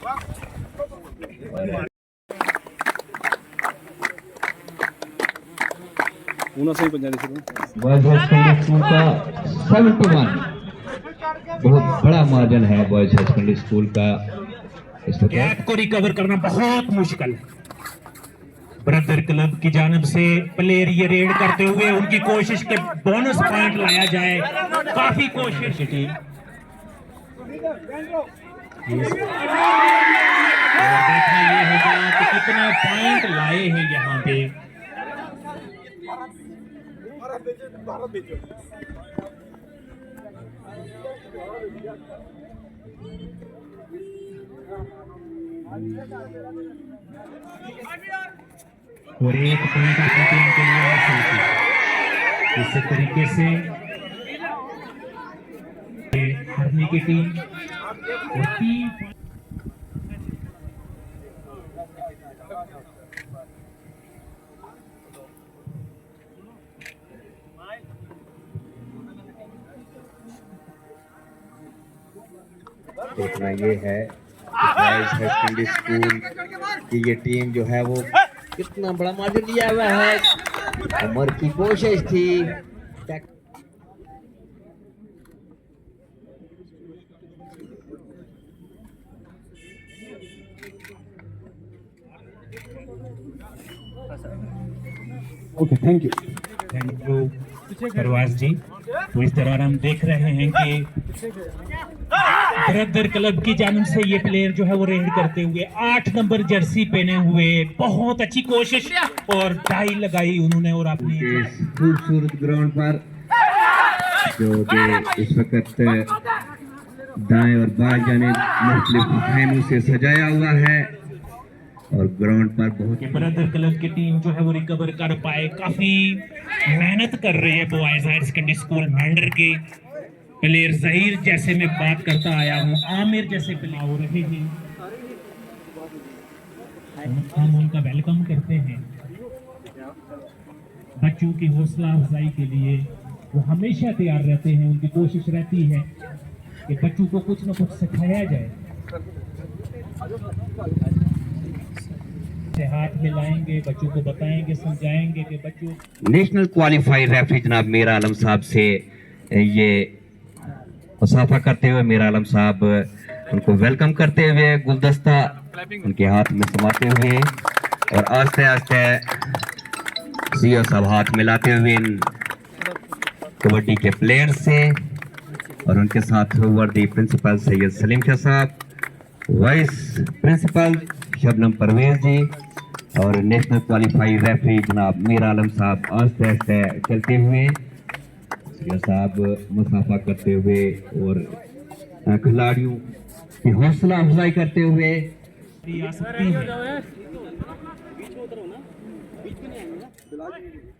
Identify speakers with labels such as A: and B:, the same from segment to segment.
A: Boys high secondary school का 71 बहुत बड़ा मार्जिन है बॉयज हाई सेकेंडरी स्कूल का। इस
B: गैप को रिकवर करना बहुत मुश्किल है। ब्रदर क्लब की जानिब से प्लेयर ये रेड करते हुए उनकी कोशिश के बोनस पॉइंट लाया जाए, काफी कोशिश की। और देखना ये होगा कि कितने पॉइंट लाए हैं यहाँ पे। और एक पॉइंट अपनी टीम के लिए हासिल की। इस तरीके से हारने की टीम और टीम
A: देखना ये है बॉयज हाई सेकेंडरी स्कूल की ये टीम जो है वो कितना बड़ा मार्जिन लिया हुआ है। उमर की कोशिश थी,
B: ओके थैंक यू परवाज जी। तो इस दौरान हम देख रहे हैं कि ब्रदर क्लब की जानिब से ये प्लेयर जो है वो रेड करते हुए 8 नंबर जर्सी पहने हुए बहुत अच्छी कोशिश और टाई लगाई उन्होंने और अपनी
A: खूबसूरत ग्राउंड पर जो कि इस वक्त दाएं और बाएं जानिब मुख्तलिफ डिजाइनों से सजाया हुआ है और ग्राउंड पर बहुत
B: ब्रदर क्लब की टीम जो है वो रिकवर कर पाए। काफी मेहनत कर रही है बॉयज हायर सेकेंडरी स्कूल मैंडर के प्लेयर। जहीर जैसे मैं बात करता आया हूँ, आमिर जैसे प्लेयर हो रहे हैं, हम उनका वेलकम करते हैं। बच्चों की हौसला अफजाई के लिए वो हमेशा तैयार रहते हैं। उनकी कोशिश रहती है कि बच्चों को कुछ ना कुछ सिखाया जाए। हाथ मिलाएंगे, बच्चों को बताएंगे, समझाएंगे कि बच्चों।
A: नेशनल क्वालिफाइड रेफरी जनाब मीर आलम साहब से ये मुसाफा करते हुए मीर आलम साहब उनको वेलकम करते हुए गुलदस्ता उनके हाथ में समाते हुए और आस्ते आस्ते सीओ साहब हाथ मिलाते हुए इन कबड्डी के प्लेयर से और उनके साथ वर्दी प्रिंसिपल सैयद सलीम शाह साहब, वाइस प्रिंसिपल शबनम परवेज जी और नेशनल क्वालिफाइड रेफरी जनाब मीर आलम साहब आस्ते आस्ते चलते हुए साहब मुसाफा करते हुए और खिलाड़ियों की हौसला अफजाई करते हुए
B: आ सकती है।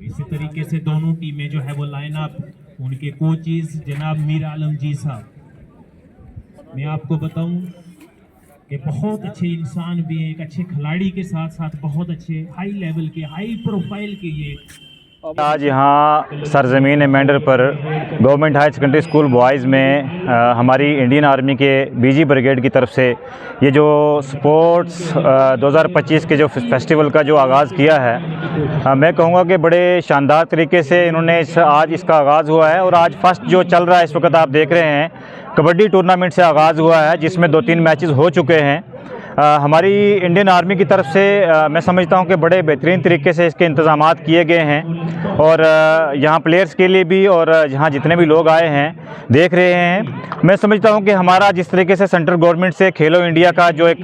B: इसी तरीके से दोनों टीमें जो है वो लाइन अप, उनके कोचेस जनाब मीर आलम जी साहब। मैं आपको बताऊं कि बहुत अच्छे इंसान भी हैं, एक अच्छे खिलाड़ी के साथ साथ बहुत अच्छे हाई लेवल के हाई प्रोफाइल के ये।
C: आज यहाँ सरजमीन मैंडर पर government higher secondary school boys में हमारी इंडियन आर्मी के बीजी ब्रिगेड की तरफ से ये जो स्पोर्ट्स 2025 के जो फेस्टिवल का जो आगाज़ किया है, मैं कहूँगा कि बड़े शानदार तरीके से इन्होंने आज इसका आगाज़ हुआ है। और आज फर्स्ट जो चल रहा है इस वक्त आप देख रहे हैं कबड्डी टूर्नामेंट से आगाज़ हुआ है, जिसमें 2-3 मैचेस हो चुके हैं। हमारी इंडियन आर्मी की तरफ से मैं समझता हूं कि बड़े बेहतरीन तरीके से इसके इंतज़ामात किए गए हैं और यहाँ प्लेयर्स के लिए भी और यहाँ जितने भी लोग आए हैं देख रहे हैं। मैं समझता हूं कि हमारा जिस तरीके से सेंट्रल गवर्नमेंट से खेलो इंडिया का जो एक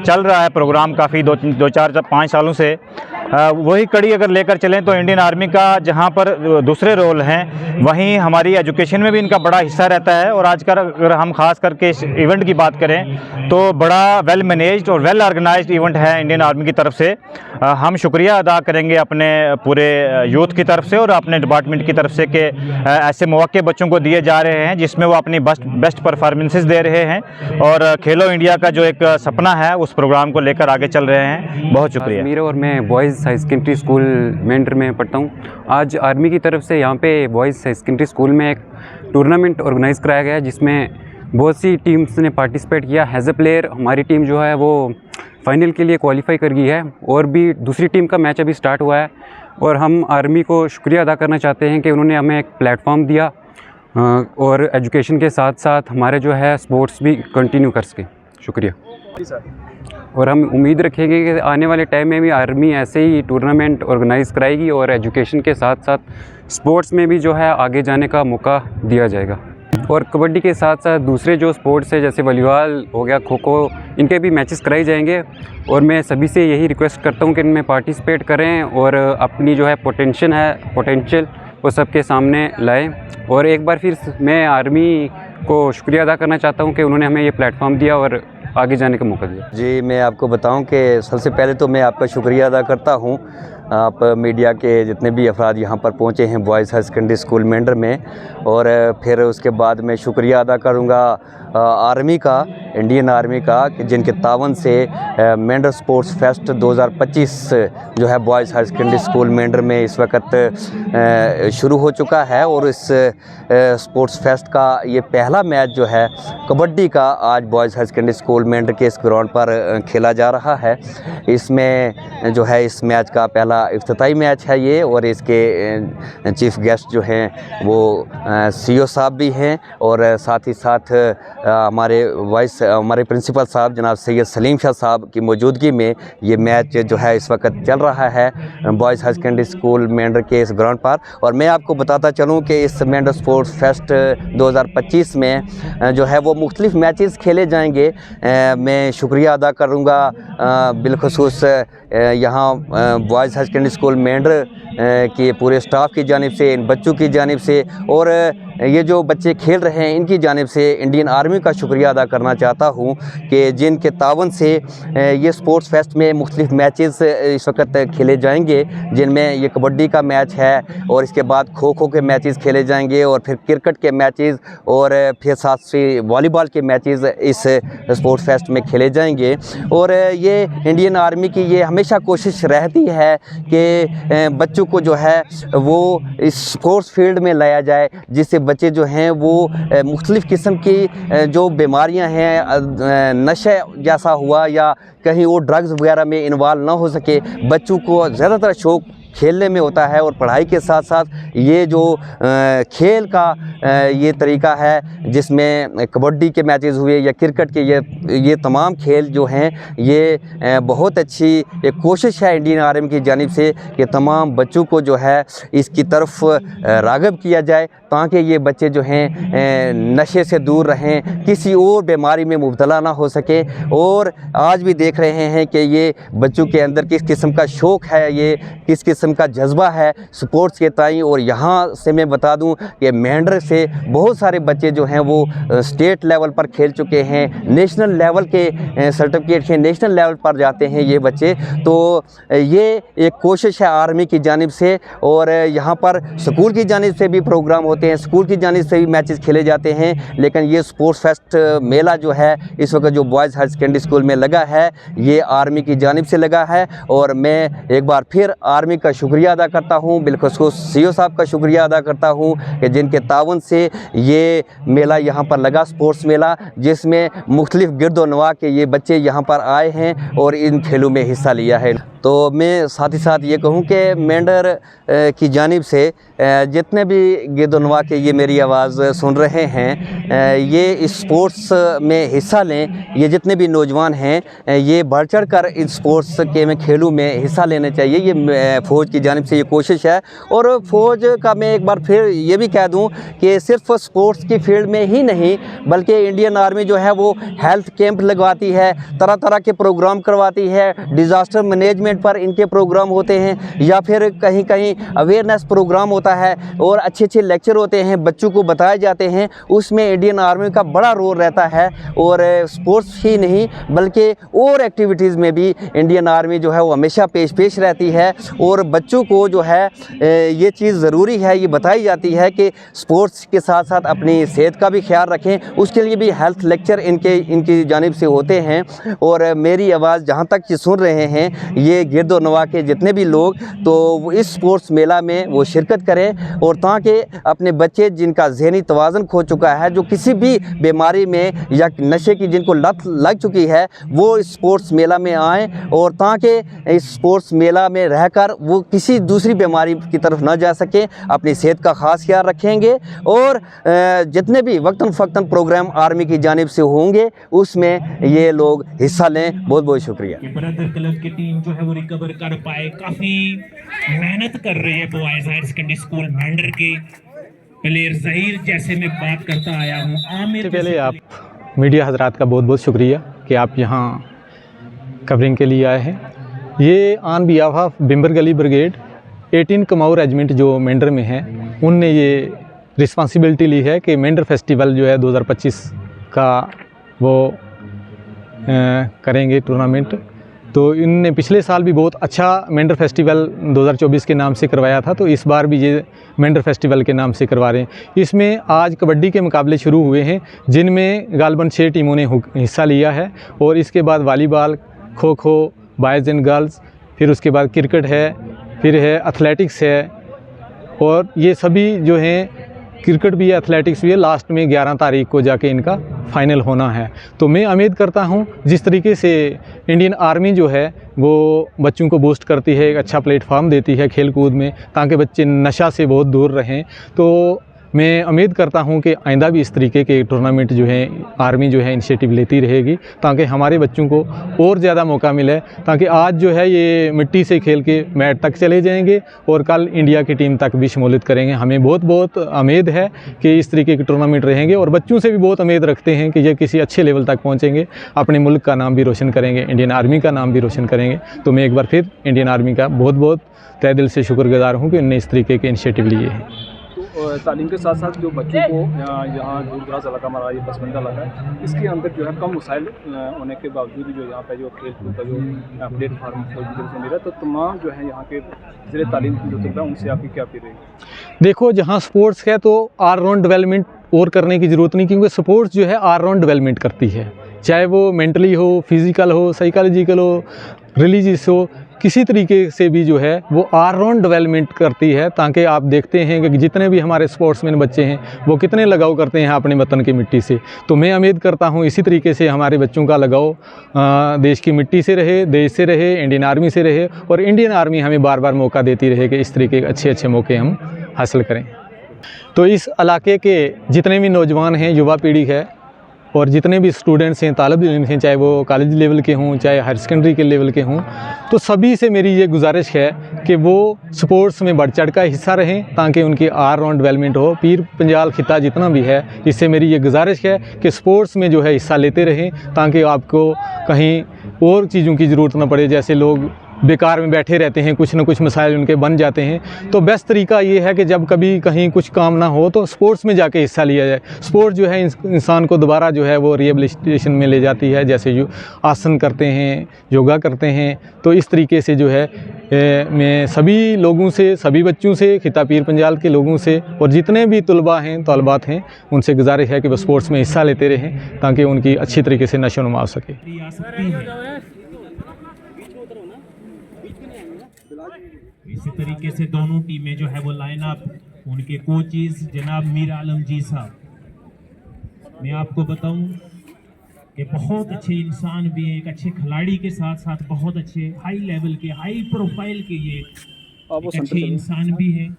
C: चल रहा है प्रोग्राम काफ़ी 2-4-5 सालों से, वही कड़ी अगर लेकर चलें तो इंडियन आर्मी का जहाँ पर दूसरे रोल हैं वहीं हमारी एजुकेशन में भी इनका बड़ा हिस्सा रहता है। और आजकल अगर हम खास करके इस इवेंट की बात करें तो बड़ा वेल मैनेज्ड और वेल ऑर्गेनाइज्ड इवेंट है इंडियन आर्मी की तरफ से। हम शुक्रिया अदा करेंगे अपने पूरे यूथ की तरफ से और अपने डिपार्टमेंट की तरफ से कि ऐसे मौके बच्चों को दिए जा रहे हैं जिसमें वो अपनी बेस्ट परफॉर्मेंसेस दे रहे हैं और खेलो इंडिया का जो एक सपना है उस प्रोग्राम को लेकर आगे चल रहे हैं। बहुत शुक्रिया।
D: मेरा और मैं boys high secondary school Mendhar में पढ़ता हूँ। आज आर्मी की तरफ से यहाँ पे बॉयज़ हाई सेकेंडरी स्कूल में एक टूर्नामेंट ऑर्गेनाइज़ कराया गया है जिसमें बहुत सी टीम्स ने पार्टिसिपेट किया। एज ए प्लेयर हमारी टीम जो है वो फाइनल के लिए क्वालिफाई कर गई है और भी दूसरी टीम का मैच अभी स्टार्ट हुआ है। और हम आर्मी को शुक्रिया अदा करना चाहते हैं कि उन्होंने हमें एक प्लेटफॉर्म दिया और एजुकेशन के साथ साथ हमारे जो है स्पोर्ट्स भी कंटिन्यू कर सके। शुक्रिया। और हम उम्मीद रखेंगे कि आने वाले टाइम में भी आर्मी ऐसे ही टूर्नामेंट ऑर्गेनाइज़ कराएगी और एजुकेशन के साथ साथ स्पोर्ट्स में भी जो है आगे जाने का मौका दिया जाएगा। और कबड्डी के साथ साथ दूसरे जो स्पोर्ट्स है जैसे वॉलीबॉल हो गया, खो खो, इनके भी मैचेस कराए जाएंगे। और मैं सभी से यही रिक्वेस्ट करता हूँ कि इनमें पार्टिसिपेट करें और अपनी जो है पोटेंशियल वो सबके सामने लाएं। और एक बार फिर मैं आर्मी को शुक्रिया अदा करना चाहता हूँ कि उन्होंने हमें ये प्लेटफॉर्म दिया और आगे जाने का मौका दिया।
E: जी, मैं आपको बताऊं कि सबसे पहले तो मैं आपका शुक्रिया अदा करता हूं। आप मीडिया के जितने भी अफराद यहाँ पर पहुँचे हैं boys high secondary school Mendhar में, और फिर उसके बाद मैं शुक्रिया अदा करूँगा आर्मी का, इंडियन आर्मी का, कि जिनके तावन से मेंढर स्पोर्ट्स फेस्ट 2025 जो है boys high secondary school Mendhar में इस वक्त शुरू हो चुका है। और इस स्पोर्ट्स फेस्ट का ये पहला मैच जो है कबड्डी का आज boys high secondary school Mendhar के इस ग्राउंड पर खेला जा रहा है। इसमें जो है इस मैच का पहला इफ्तिताई मैच है ये, और इसके चीफ गेस्ट जो हैं वो सीईओ साहब भी हैं, और साथ ही साथ हमारे प्रिंसिपल साहब जनाब सैयद सलीम शाह साहब की मौजूदगी में ये मैच जो है इस वक्त चल रहा है boys high secondary school Mendhar के इस ग्राउंड पर। और मैं आपको बताता चलूँ कि इस मेंढर स्पोर्ट्स फेस्ट 2025 में जो है वो मुख्तलिफ मैचेस खेले जाएंगे। मैं शुक्रिया अदा करूँगा बिलखुसूस यहाँ boys high secondary school Mendhar के पूरे स्टाफ की जानिब से, इन बच्चों की जानिब से, और ये जो बच्चे खेल रहे हैं इनकी जानिब से इंडियन आर्मी का शुक्रिया अदा करना चाहता हूँ कि जिनके तावन से ये स्पोर्ट्स फेस्ट में मुख्तलिफ मैचेस इस वक्त खेले जाएंगे, जिनमें ये कबड्डी का मैच है, और इसके बाद खो खो के मैचेस खेले जाएंगे, और फिर क्रिकेट के मैचेस, और फिर साथ से वॉलीबॉल के मैचेस इस स्पोर्ट्स फेस्ट में खेले जाएंगे। और ये इंडियन आर्मी की ये हमेशा कोशिश रहती है कि बच्चों को जो है वो इस स्पोर्ट्स फील्ड में लाया जाए, जिससे बच्चे जो हैं वो मुख्तलिफ़ किस्म की जो बीमारियां हैं, नशे जैसा हुआ या कहीं वो ड्रग्स वगैरह में इन्वॉल्व ना हो सके। बच्चों को ज़्यादातर शौक़ खेलने में होता है, और पढ़ाई के साथ साथ ये जो खेल का ये तरीका है जिसमें कबड्डी के मैचेस हुए या क्रिकेट के, ये तमाम खेल जो हैं ये बहुत अच्छी एक कोशिश है इंडियन आर्मी की जानिब से कि तमाम बच्चों को जो है इसकी तरफ राग़िब किया जाए, ताकि ये बच्चे जो हैं नशे से दूर रहें, किसी और बीमारी में मुब्तला ना हो सके। और आज भी देख रहे हैं कि ये बच्चों के अंदर किस किस्म का शौक़ है, ये किस किस्म का जज्बा है स्पोर्ट्स के ताईं। और यहाँ से मैं बता दूं कि मेंढर से बहुत सारे बच्चे जो हैं वो स्टेट लेवल पर खेल चुके हैं, नेशनल लेवल के सर्टिफिकेट के नेशनल लेवल पर जाते हैं ये बच्चे। तो ये एक कोशिश है आर्मी की जानिब से, और यहाँ पर स्कूल की जानिब से भी प्रोग्राम होते हैं, स्कूल की जानिब से भी मैचेस खेले जाते हैं। लेकिन ये स्पोर्ट्स फेस्ट मेला जो है इस वक्त जो बॉयज़ हाई सेकेंडरी स्कूल में लगा है ये आर्मी की जानिब से लगा है। और मैं एक बार फिर आर्मी का शुक्रिया अदा करता हूँ, बिलखुसूस सीईओ साहब का शुक्रिया अदा करता हूँ कि जिनके तावन से ये मेला यहाँ पर लगा, स्पोर्ट्स मेला, जिसमें मुख्तलिफ़ गिरदोनवा के ये बच्चे यहाँ पर आए हैं और इन खेलों में हिस्सा लिया है। तो मैं साथ ही साथ ये कहूँ कि मेंढर की जानिब से जितने भी गिरदोनवा के ये मेरी आवाज़ सुन रहे हैं, ये इस स्पोर्ट्स में हिस्सा लें। ये जितने भी नौजवान हैं ये बढ़ चढ़ कर इस स्पोर्ट्स के में खेलों में हिस्सा लेने चाहिए। ये फ़ौज की जानिब से ये कोशिश है। और फ़ौज का मैं एक बार फिर ये भी कह दूँ कि सिर्फ स्पोर्ट्स की फील्ड में ही नहीं, बल्कि इंडियन आर्मी जो है वो हेल्थ कैंप लगवाती है, तरह तरह के प्रोग्राम करवाती है, डिज़ास्टर मैनेजमेंट पर इनके प्रोग्राम होते हैं, या फिर कहीं कहीं अवेयरनेस प्रोग्राम होता है, और अच्छे अच्छे लेक्चर होते हैं, बच्चों को बताए जाते हैं। उसमें इंडियन आर्मी का बड़ा रोल रहता है। और स्पोर्ट्स ही नहीं बल्कि और एक्टिविटीज़ में भी इंडियन आर्मी जो है वो हमेशा पेश रहती है। और बच्चों को जो है ये चीज़ ज़रूरी है, ये बताई जाती है कि स्पोर्ट्स के साथ साथ अपनी सेहत का भी ख्याल रखें। उसके लिए भी हेल्थ लेक्चर इनकी जानिब से होते हैं। और मेरी आवाज़ जहाँ तक सुन रहे हैं, ये के गिरदो नवा के जितने भी लोग तो वो इस स्पोर्ट्स मेला में वो शिरकत करें और ताकि अपने बच्चे जिनका ज़हनी तवाज़ुन खो चुका है, जो किसी भी बीमारी में या नशे की जिनको लत लग चुकी है, वो इस स्पोर्ट्स मेला में आएँ और ताकि इस स्पोर्ट्स मेला में रहकर वो किसी दूसरी बीमारी की तरफ ना जा सकें, अपनी सेहत का ख़ास ख्याल रखेंगे और जितने भी वक्तन फ़क्तन प्रोग्राम आर्मी की जानिब से होंगे उसमें ये लोग हिस्सा लें। बहुत बहुत शुक्रिया।
B: ब्रदर क्लब की टीम जो है वो रिकवर कर पाए, काफी मेहनत कर रहे हैं boys higher secondary school Mendhar के प्लेयर। ज़हीर जैसे मैं बात करता आया हूँ, आमिर
F: पहले आप मीडिया हजरात का बहुत बहुत शुक्रिया कि आप यहाँ कवरिंग के लिए आए हैं। ये ऑन बिहाफ ऑफ बिम्बर गली ब्रिगेड 18 कमाऊ रेजिमेंट जो मेंढर में है, उनने ये रिस्पॉन्सिबिलिटी ली है कि मेंढर फेस्टिवल जो है 2025 का वो करेंगे टूर्नामेंट। तो इनने पिछले साल भी बहुत अच्छा मेंढर फेस्टिवल 2024 के नाम से करवाया था, तो इस बार भी ये मेंढर फेस्टिवल के नाम से करवा रहे हैं। इसमें आज कबड्डी के मुकाबले शुरू हुए हैं जिनमें गालबन 6 टीमों ने हिस्सा लिया है और इसके बाद volleyball, kho kho, boys and girls, फिर उसके बाद क्रिकेट है, फिर है एथलेटिक्स है और ये सभी जो हैं क्रिकेट भी है, एथलेटिक्स भी है। लास्ट में 11 तारीख को जाके इनका फाइनल होना है। तो मैं उम्मीद करता हूँ जिस तरीके से इंडियन आर्मी जो है वो बच्चों को बूस्ट करती है, एक अच्छा प्लेटफॉर्म देती है खेल कूद में ताकि बच्चे नशा से बहुत दूर रहें, तो मैं उम्मीद करता हूं कि आइंदा भी इस तरीके के टूर्नामेंट जो है आर्मी जो है इनिशिएटिव लेती रहेगी ताकि हमारे बच्चों को और ज़्यादा मौका मिले, ताकि आज जो है ये मिट्टी से खेल के मैट तक चले जाएंगे और कल इंडिया की टीम तक भी शमूलियत करेंगे। हमें बहुत बहुत उम्मीद है कि इस तरीके के टूर्नामेंट रहेंगे और बच्चों से भी बहुत उम्मीद रखते हैं कि ये किसी अच्छे लेवल तक पहुँचेंगे, अपने मुल्क का नाम भी रोशन करेंगे, इंडियन आर्मी का नाम भी रोशन करेंगे। तो मैं एक बार फिर इंडियन आर्मी का बहुत बहुत तहे दिल से शुक्रगुजार हूँ कि उन्होंने इस तरीके के इनिशिएटिव लिए हैं।
G: तो तालीम के साथ साथ जो बच्चों को यहाँ दूर दराज इलाका हमारा ये पसमंदा इलाका है, इसके अंदर जो है कम वसाइल होने के बावजूद भी जो यहाँ पे जो खेल कूद का जो प्लेटफार्म से मिला, तो तमाम जो है यहाँ के ज़िले तालीम जो तलबा उनसे आपकी क्या अपील रहेगी?
F: देखो, जहाँ स्पोर्ट्स है तो ऑलराउंड डेवलपमेंट और करने की ज़रूरत नहीं, क्योंकि स्पोर्ट्स जो है ऑलराउंड डेवलपमेंट करती है, चाहे वो मेंटली हो, फिज़िकल हो, साइकोलॉजिकल हो, रिलीजियस हो, किसी तरीके से भी जो है वो ऑलराउंड डेवलपमेंट करती है। ताकि आप देखते हैं कि जितने भी हमारे स्पोर्ट्समैन बच्चे हैं वो कितने लगाव करते हैं अपने वतन की मिट्टी से। तो मैं उम्मीद करता हूँ इसी तरीके से हमारे बच्चों का लगाव देश की मिट्टी से रहे, देश से रहे, इंडियन आर्मी से रहे और इंडियन आर्मी हमें बार बार मौका देती रहे कि इस तरीके के अच्छे अच्छे मौके हम हासिल करें। तो इस इलाके के जितने भी नौजवान हैं, युवा पीढ़ी है और जितने भी स्टूडेंट्स हैं, तालिब इल्म हैं, चाहे वो कॉलेज लेवल के हों चाहे हायर सेकेंडरी के लेवल के हों, तो सभी से मेरी ये गुजारिश है कि वो स्पोर्ट्स में बढ़ चढ़ कर हिस्सा रहें ताकि उनकी ऑलराउंड डेवलपमेंट हो। पीर पंजाल खिता जितना भी है, इससे मेरी ये गुजारिश है कि स्पोर्ट्स में जो है हिस्सा लेते रहें ताकि आपको कहीं और चीज़ों की ज़रूरत ना पड़े। जैसे लोग बेकार में बैठे रहते हैं, कुछ ना कुछ मसाइल उनके बन जाते हैं। तो बेस्ट तरीका ये है कि जब कभी कहीं कुछ काम ना हो तो स्पोर्ट्स में जाके हिस्सा लिया जाए। स्पोर्ट्स जो है इंसान को दोबारा जो है वो रिहेबिलिटेशन में ले जाती है, जैसे जो आसन करते हैं, योगा करते हैं। तो इस तरीके से जो है मैं सभी लोगों से, सभी बच्चों से, खिता पीर पंजाल के लोगों से और जितने भी तलबा हैं, तलबात हैं, उनसे गुजारिश है कि वो स्पोर्ट्स में हिस्सा लेते रहें ताकि उनकी अच्छी तरीके से नशो नुमा हो सके।
B: इसी तरीके से दोनों टीमें जो है वो लाइन अप, उनके कोचेस जनाब मीर आलम जी साहब, मैं आपको बताऊं कि बहुत अच्छे इंसान भी हैं, एक अच्छे खिलाड़ी के साथ साथ बहुत अच्छे हाई लेवल के, हाई प्रोफाइल के ये एक अच्छे इंसान भी हैं।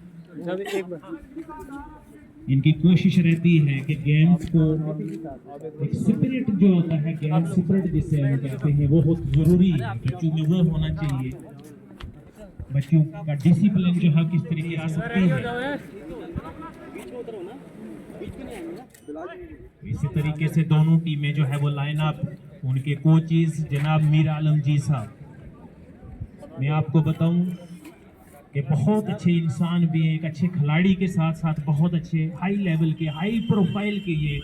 B: इनकी कोशिश रहती है कि गेम्स को एक स्पिरिट जो होता है, गेम स्पिरिट जिसे हम कहते हैं, वो बहुत ज़रूरी है बच्चों में, वो होना चाहिए। बच्चों का डिसिप्लिन जो है किस तरीके आ सकती है। इसी तरीके से दोनों टीमें जो है वो लाइन अप, उनके कोचेस जनाब मीर आलम जी साहब, मैं आपको बताऊं कि बहुत अच्छे इंसान भी हैं, एक अच्छे खिलाड़ी के साथ साथ बहुत अच्छे हाई लेवल के, हाई प्रोफाइल के ये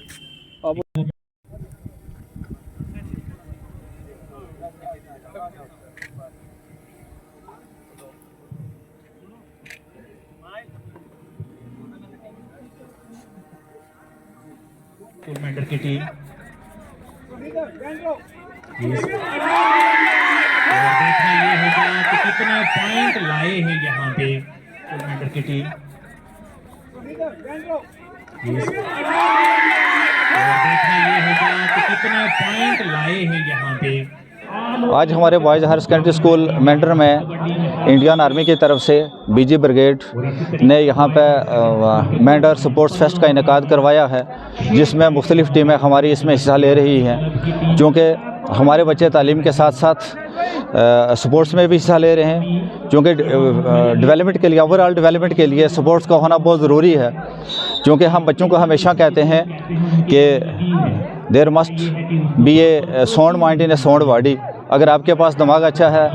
B: मेंढर की टीम देखना ये होगा कि लाए हैं यहाँ पे मेंढर की टीम। और देखना ये होगा कि कितने पॉइंट लाए हैं यहाँ पे।
H: आज हमारे boys higher secondary school Mendhar में इंडियन आर्मी की तरफ से बीजी ब्रिगेड ने यहाँ पे मेंढर स्पोर्ट्स फेस्ट का इनेकाद करवाया है, जिसमें मुख्तलिफ़ टीमें हमारी इसमें हिस्सा ले रही हैं। क्योंकि हमारे बच्चे तालीम के साथ साथ स्पोर्ट्स में भी हिस्सा ले रहे हैं, क्योंकि डेवलपमेंट के लिए, ओवरऑल डेवलपमेंट के लिए स्पोर्ट्स का होना बहुत ज़रूरी है। क्योंकि हम बच्चों को हमेशा कहते हैं कि there must be a sound mind in a sound body. अगर आपके पास दिमाग अच्छा है,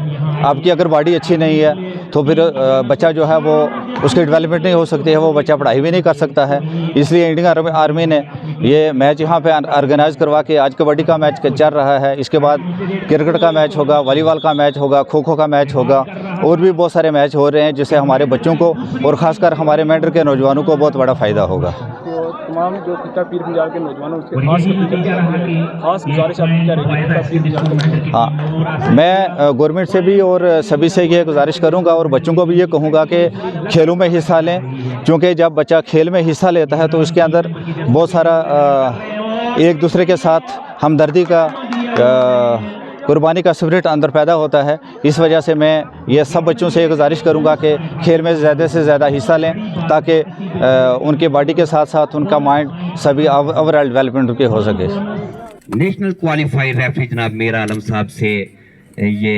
H: आपकी अगर बॉडी अच्छी नहीं है, तो फिर बच्चा जो है वो उसकी डेवलपमेंट नहीं हो सकती है, वो बच्चा पढ़ाई भी नहीं कर सकता है। इसलिए इंडियन आर्मी ने ये मैच यहाँ पे ऑर्गेनाइज़ करवा के, आज कबड्डी का मैच चल रहा है, इसके बाद क्रिकेट का मैच होगा, वॉलीबॉल का मैच होगा, खो खो का मैच होगा, और भी बहुत सारे मैच हो रहे हैं, जिससे हमारे बच्चों को और ख़ासकर हमारे मेंढर के नौजवानों को बहुत बड़ा फ़ायदा होगा।
G: तो तमाम जो खिता पीर पंजाल के नौजवानों उसके खास गुजारिश आपकी क्या रहेगी?
H: हाँ, मैं गवर्नमेंट से भी और सभी से ये गुजारिश करूंगा और बच्चों को भी ये कहूँगा कि खेलों में हिस्सा लें, क्योंकि जब बच्चा खेल में हिस्सा लेता है तो उसके अंदर बहुत सारा एक दूसरे के साथ हमदर्दी का, कुर्बानी का स्पिरिट अंदर पैदा होता है। इस वजह से मैं ये सब बच्चों से गुजारिश करूंगा कि खेल में ज़्यादा से ज़्यादा हिस्सा लें, ताकि उनके बॉडी के साथ साथ उनका माइंड सभी ओवरऑल डेवलपमेंट उनके हो सके।
A: नेशनल क्वालिफाइड रेफरी जनाब मीर आलम साहब से ये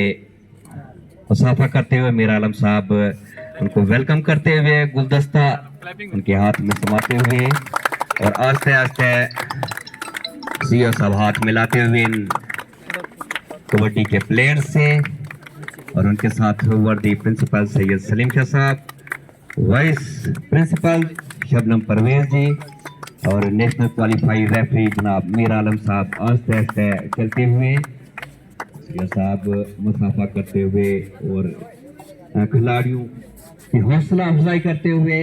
A: मुसाफा करते हुए मीर आलम साहब उनको वेलकम करते हुए गुलदस्ता उनके हाथ में समाते हुए और आस्ते आस्ते सीओ साहब हाथ मिलाते हुए इन कबड्डी के प्लेयर से और उनके साथ वर्दी प्रिंसिपल सैयद सलीम शाह साहब, वाइस प्रिंसिपल शबनम परवेज जी और नेशनल क्वालिफाइड रेफरी जनाब मीर आलम साहब आस्ते आस्ते चलते हुए ये साहब मुसाफा करते हुए और खिलाड़ियों की हौसला अफजाई करते हुए